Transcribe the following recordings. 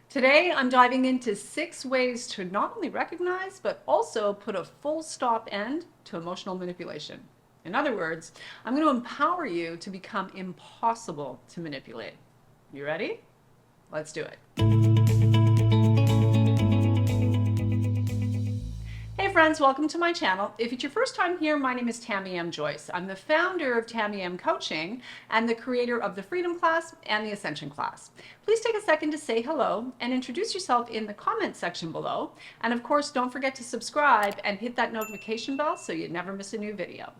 Today, I'm diving into 6 ways to not only recognize, but also put a full stop end to emotional manipulation. In other words, I'm going to empower you to become impossible to manipulate. You ready? Let's do it. Hey friends, welcome to my channel. If it's your first time here, my name is Tamie M. Joyce. I'm the founder of Tamie M Coaching and the creator of the Freedom class and the Ascension class. Please take a second to say hello and introduce yourself in the comment section below. And of course, don't forget to subscribe and hit that notification bell so you never miss a new video.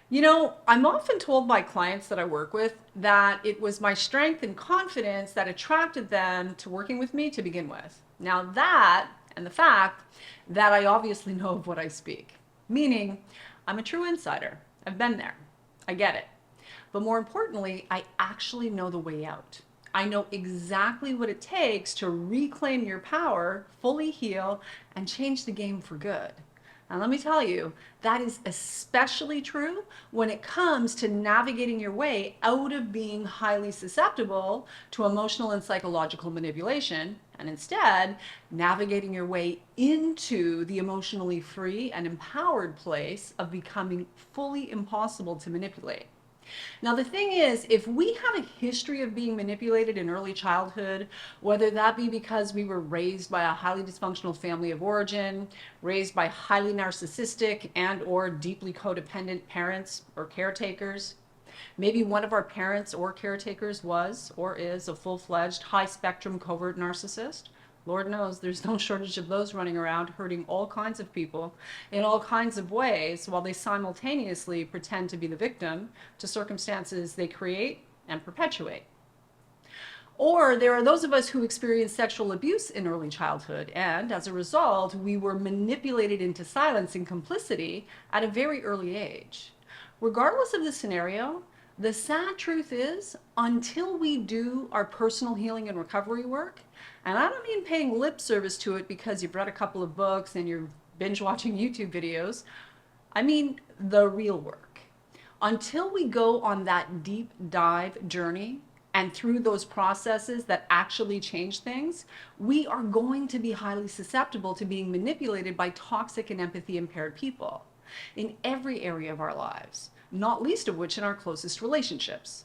You know, I'm often told by clients that I work with that it was my strength and confidence that attracted them to working with me to begin with. Now that, and the fact that I obviously know of what I speak, meaning I'm a true insider. I've been there. I get it. But more importantly, I actually know the way out. I know exactly what it takes to reclaim your power, fully heal, and change the game for good. And let me tell you, that is especially true when it comes to navigating your way out of being highly susceptible to emotional and psychological manipulation, and instead navigating your way into the emotionally free and empowered place of becoming fully impossible to manipulate. Now, the thing is, if we have a history of being manipulated in early childhood, whether that be because we were raised by a highly dysfunctional family of origin, raised by highly narcissistic and or deeply codependent parents or caretakers, maybe one of our parents or caretakers was or is a full-fledged high-spectrum covert narcissist. Lord knows there's no shortage of those running around hurting all kinds of people in all kinds of ways while they simultaneously pretend to be the victim to circumstances they create and perpetuate. Or there are those of us who experience sexual abuse in early childhood, and as a result, we were manipulated into silence and complicity at a very early age. Regardless of the scenario, the sad truth is, until we do our personal healing and recovery work, and I don't mean paying lip service to it because you've read a couple of books and you're binge watching YouTube videos, I mean the real work. Until we go on that deep dive journey and through those processes that actually change things, we are going to be highly susceptible to being manipulated by toxic and empathy impaired people in every area of our lives, not least of which in our closest relationships.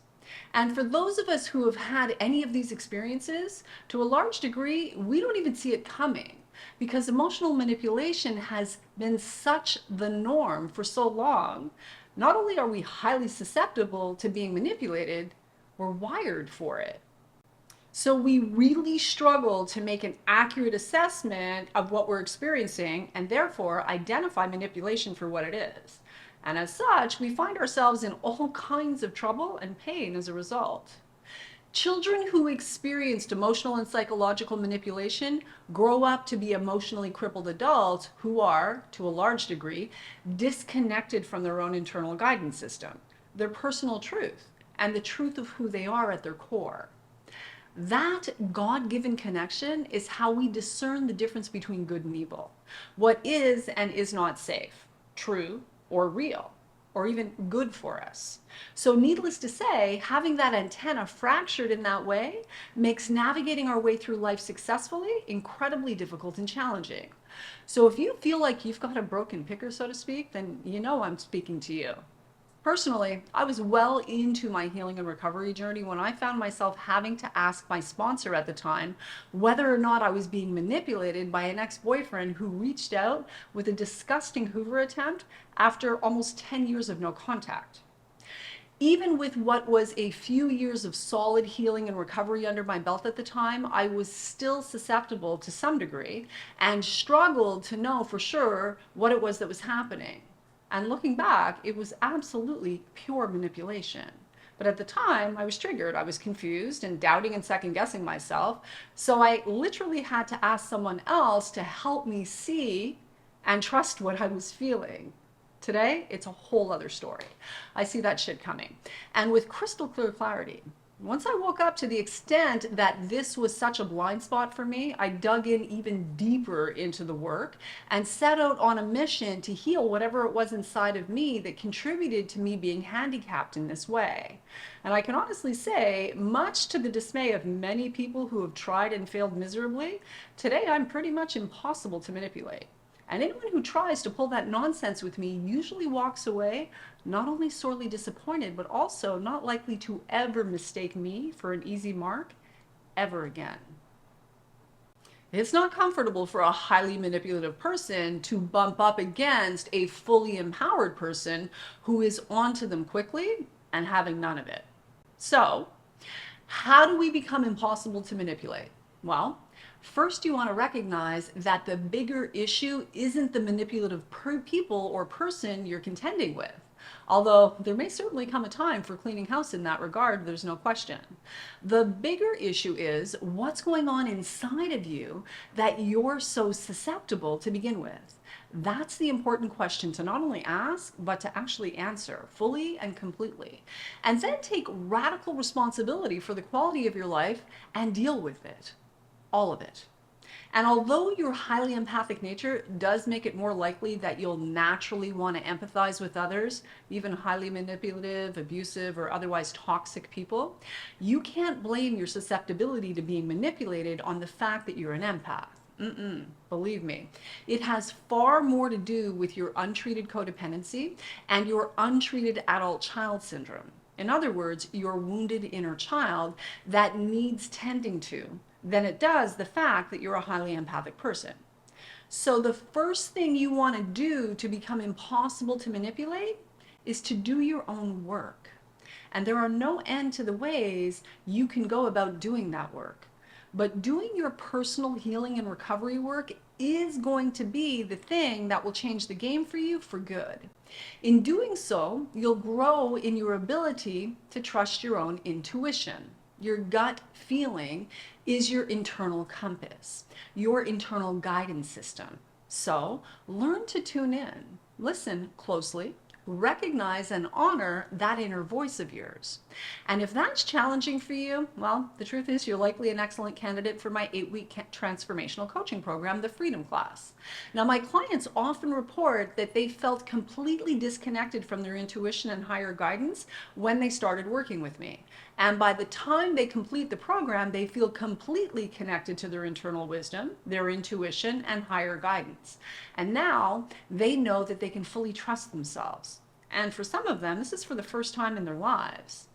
And for those of us who have had any of these experiences, to a large degree, we don't even see it coming because emotional manipulation has been such the norm for so long. Not only are we highly susceptible to being manipulated, we're wired for it. So we really struggle to make an accurate assessment of what we're experiencing and therefore identify manipulation for what it is. And as such, we find ourselves in all kinds of trouble and pain as a result. Children who experienced emotional and psychological manipulation grow up to be emotionally crippled adults who are, to a large degree, disconnected from their own internal guidance system, their personal truth, and the truth of who they are at their core. That God-given connection is how we discern the difference between good and evil, what is and is not safe, true or real, or even good for us. So needless to say, having that antenna fractured in that way makes navigating our way through life successfully incredibly difficult and challenging. So if you feel like you've got a broken picker, so to speak, then you know I'm speaking to you. Personally, I was well into my healing and recovery journey when I found myself having to ask my sponsor at the time whether or not I was being manipulated by an ex-boyfriend who reached out with a disgusting Hoover attempt after almost 10 years of no contact. Even with what was a few years of solid healing and recovery under my belt at the time, I was still susceptible to some degree and struggled to know for sure what it was that was happening. And looking back, it was absolutely pure manipulation. But at the time, I was triggered. I was confused and doubting and second guessing myself. So I literally had to ask someone else to help me see and trust what I was feeling. Today, it's a whole other story. I see that shit coming. And with crystal clear clarity. Once I woke up to the extent that this was such a blind spot for me, I dug in even deeper into the work and set out on a mission to heal whatever it was inside of me that contributed to me being handicapped in this way. And I can honestly say, much to the dismay of many people who have tried and failed miserably, today I'm pretty much impossible to manipulate. And anyone who tries to pull that nonsense with me usually walks away not only sorely disappointed, but also not likely to ever mistake me for an easy mark ever again. It's not comfortable for a highly manipulative person to bump up against a fully empowered person who is onto them quickly and having none of it. So, how do we become impossible to manipulate? Well, first, you want to recognize that the bigger issue isn't the manipulative people or person you're contending with. Although there may certainly come a time for cleaning house in that regard, there's no question. The bigger issue is what's going on inside of you that you're so susceptible to begin with. That's the important question to not only ask, but to actually answer fully and completely. And then take radical responsibility for the quality of your life and deal with it. All of it. And although your highly empathic nature does make it more likely that you'll naturally want to empathize with others, even highly manipulative, abusive, or otherwise toxic people, you can't blame your susceptibility to being manipulated on the fact that you're an empath. Believe me, it has far more to do with your untreated codependency and your untreated adult child syndrome. In other words, your wounded inner child that needs tending to, than it does the fact that you're a highly empathic person. So the first thing you want to do to become impossible to manipulate is to do your own work. And there are no end to the ways you can go about doing that work. But doing your personal healing and recovery work is going to be the thing that will change the game for you for good. In doing so, you'll grow in your ability to trust your own intuition. Your gut feeling is your internal compass, your internal guidance system. So learn to tune in, listen closely, recognize and honor that inner voice of yours. And if that's challenging for you, well, the truth is you're likely an excellent candidate for my 8-week transformational coaching program, the Freedom Class. Now, my clients often report that they felt completely disconnected from their intuition and higher guidance when they started working with me. And by the time they complete the program, they feel completely connected to their internal wisdom, their intuition, and higher guidance. And now they know that they can fully trust themselves. And for some of them, this is for the first time in their lives.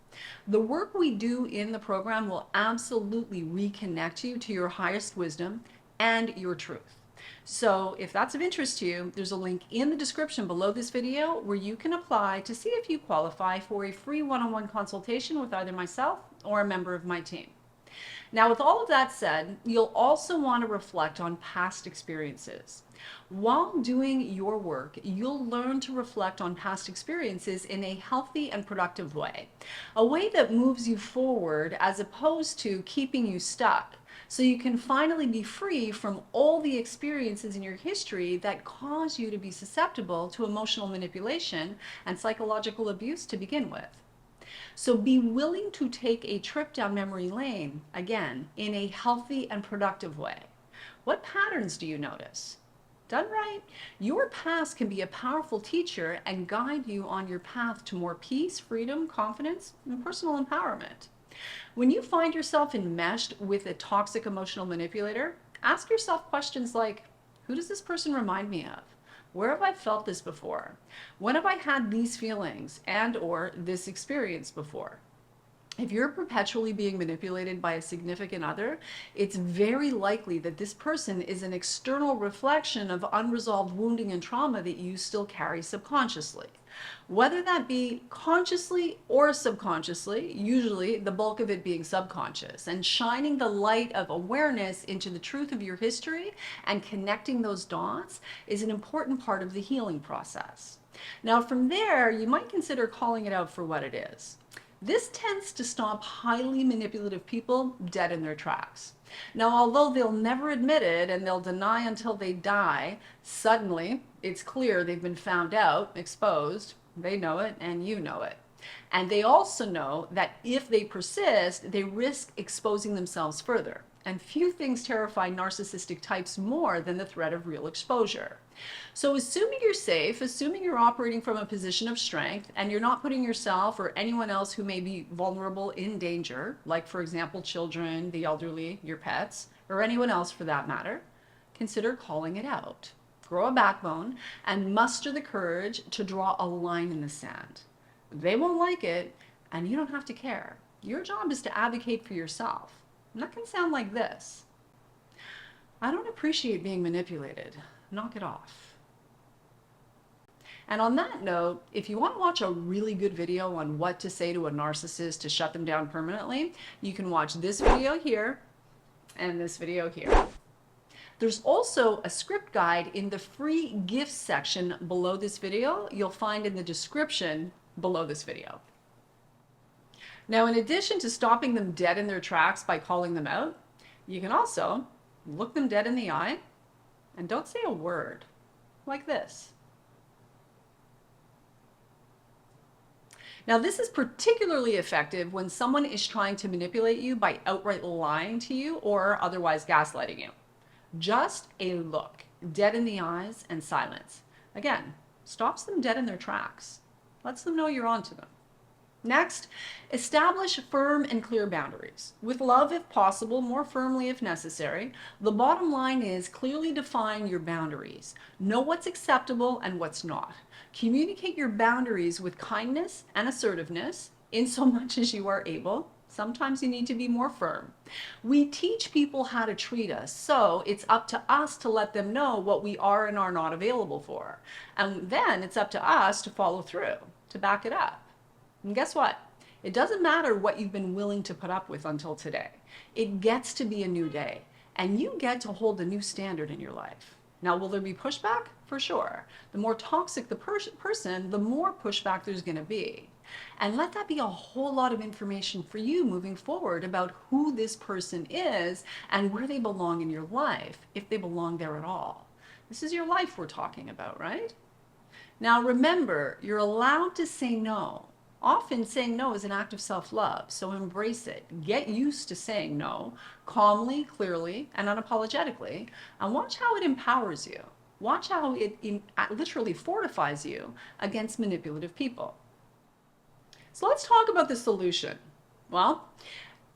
The work we do in the program will absolutely reconnect you to your highest wisdom and your truth. So if that's of interest to you, there's a link in the description below this video where you can apply to see if you qualify for a free one-on-one consultation with either myself or a member of my team. Now, with all of that said, you'll also want to reflect on past experiences. While doing your work, you'll learn to reflect on past experiences in a healthy and productive way, a way that moves you forward as opposed to keeping you stuck, so you can finally be free from all the experiences in your history that cause you to be susceptible to emotional manipulation and psychological abuse to begin with. So be willing to take a trip down memory lane, again, in a healthy and productive way. What patterns do you notice? Done right, your past can be a powerful teacher and guide you on your path to more peace, freedom, confidence, and personal empowerment. When you find yourself enmeshed with a toxic emotional manipulator, ask yourself questions like, who does this person remind me of? Where have I felt this before? When have I had these feelings and or this experience before? If you're perpetually being manipulated by a significant other, it's very likely that this person is an external reflection of unresolved wounding and trauma that you still carry subconsciously. Whether that be consciously or subconsciously, usually the bulk of it being subconscious, and shining the light of awareness into the truth of your history and connecting those dots is an important part of the healing process. Now, from there, you might consider calling it out for what it is. This tends to stop highly manipulative people dead in their tracks. Now, although they'll never admit it and they'll deny until they die, suddenly it's clear they've been found out, exposed, they know it, and you know it. And they also know that if they persist, they risk exposing themselves further. And few things terrify narcissistic types more than the threat of real exposure. So assuming you're safe, assuming you're operating from a position of strength, and you're not putting yourself or anyone else who may be vulnerable in danger, like for example, children, the elderly, your pets, or anyone else for that matter, consider calling it out. Grow a backbone and muster the courage to draw a line in the sand. They won't like it, and you don't have to care. Your job is to advocate for yourself. And that can sound like this. I don't appreciate being manipulated. Knock it off. And on that note, if you want to watch a really good video on what to say to a narcissist to shut them down permanently, you can watch this video here and this video here. There's also a script guide in the free gifts section below this video. You'll find in the description below this video. Now, in addition to stopping them dead in their tracks by calling them out, you can also look them dead in the eye and don't say a word, like this. Now, this is particularly effective when someone is trying to manipulate you by outright lying to you or otherwise gaslighting you. Just a look, dead in the eyes, and silence. Again, stops them dead in their tracks. Lets them know you're onto them. Next, establish firm and clear boundaries. With love if possible, more firmly if necessary. The bottom line is clearly define your boundaries. Know what's acceptable and what's not. Communicate your boundaries with kindness and assertiveness, in so much as you are able. Sometimes you need to be more firm. We teach people how to treat us, so it's up to us to let them know what we are and are not available for. And then it's up to us to follow through, to back it up. And guess what? It doesn't matter what you've been willing to put up with until today. It gets to be a new day, and you get to hold a new standard in your life. Now, will there be pushback? For sure. The more toxic the person, the more pushback there's going to be. And let that be a whole lot of information for you moving forward about who this person is and where they belong in your life, if they belong there at all. This is your life we're talking about, right? Now, remember, you're allowed to say no. Often saying no is an act of self-love, so embrace it. Get used to saying no, calmly, clearly, and unapologetically, and watch how it empowers you. Watch how it literally fortifies you against manipulative people. So let's talk about the solution. Well,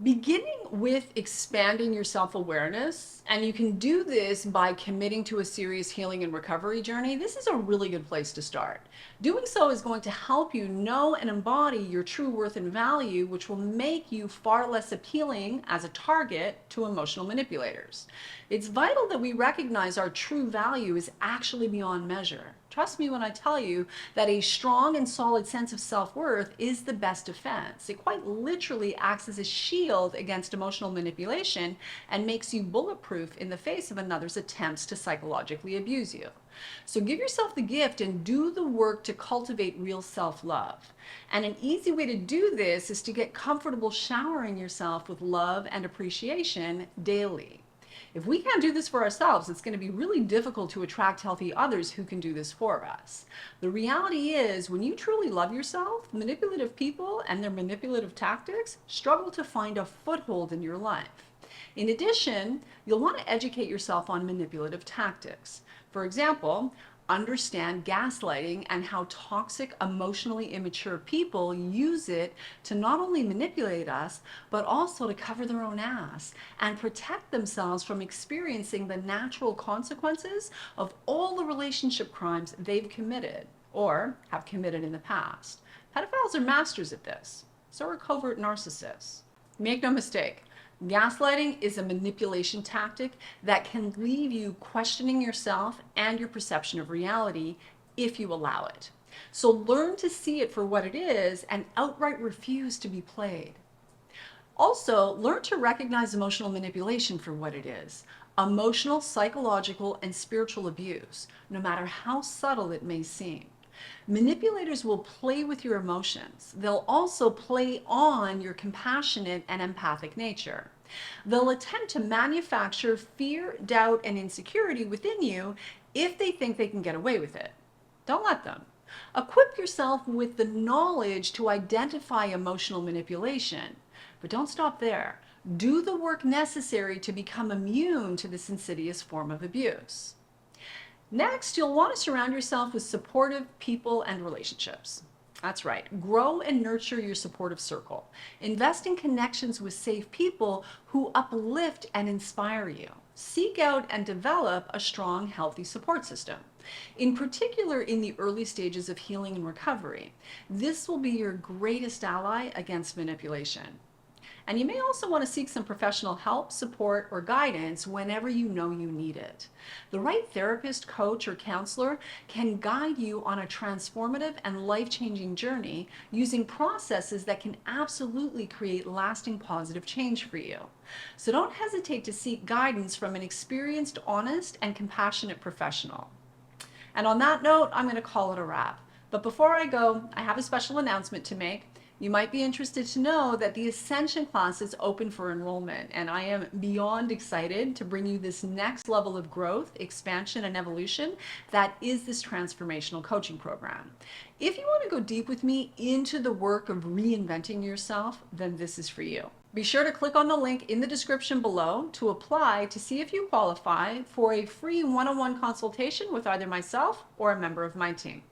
beginning with expanding your self-awareness, and you can do this by committing to a serious healing and recovery journey, this is a really good place to start. Doing so is going to help you know and embody your true worth and value, which will make you far less appealing as a target to emotional manipulators. It's vital that we recognize our true value is actually beyond measure. Trust me when I tell you that a strong and solid sense of self-worth is the best defense. It quite literally acts as a shield against emotional manipulation and makes you bulletproof in the face of another's attempts to psychologically abuse you. So give yourself the gift and do the work to cultivate real self-love. And an easy way to do this is to get comfortable showering yourself with love and appreciation daily. If we can't do this for ourselves, it's going to be really difficult to attract healthy others who can do this for us. The reality is, when you truly love yourself, manipulative people and their manipulative tactics struggle to find a foothold in your life. In addition, you'll want to educate yourself on manipulative tactics. For example, understand gaslighting and how toxic, emotionally immature people use it to not only manipulate us, but also to cover their own ass and protect themselves from experiencing the natural consequences of all the relationship crimes they've committed or have committed in the past. Pedophiles are masters at this. So are covert narcissists. Make no mistake. Gaslighting is a manipulation tactic that can leave you questioning yourself and your perception of reality if you allow it. So learn to see it for what it is and outright refuse to be played. Also, learn to recognize emotional manipulation for what it is. Emotional, psychological, and spiritual abuse, no matter how subtle it may seem. Manipulators will play with your emotions. They'll also play on your compassionate and empathic nature. They'll attempt to manufacture fear, doubt, and insecurity within you if they think they can get away with it. Don't let them. Equip yourself with the knowledge to identify emotional manipulation. But don't stop there. Do the work necessary to become immune to this insidious form of abuse. Next, you'll want to surround yourself with supportive people and relationships. That's right. Grow and nurture your supportive circle. Invest in connections with safe people who uplift and inspire you. Seek out and develop a strong, healthy support system. In particular, in the early stages of healing and recovery, this will be your greatest ally against manipulation. And you may also want to seek some professional help, support, or guidance whenever you know you need it. The right therapist, coach, or counselor can guide you on a transformative and life-changing journey using processes that can absolutely create lasting positive change for you. So don't hesitate to seek guidance from an experienced, honest, and compassionate professional. And on that note, I'm going to call it a wrap. But before I go, I have a special announcement to make. You might be interested to know that the Ascension class is open for enrollment, and I am beyond excited to bring you this next level of growth, expansion, and evolution that is this transformational coaching program. If you want to go deep with me into the work of reinventing yourself, then this is for you. Be sure to click on the link in the description below to apply to see if you qualify for a free one-on-one consultation with either myself or a member of my team.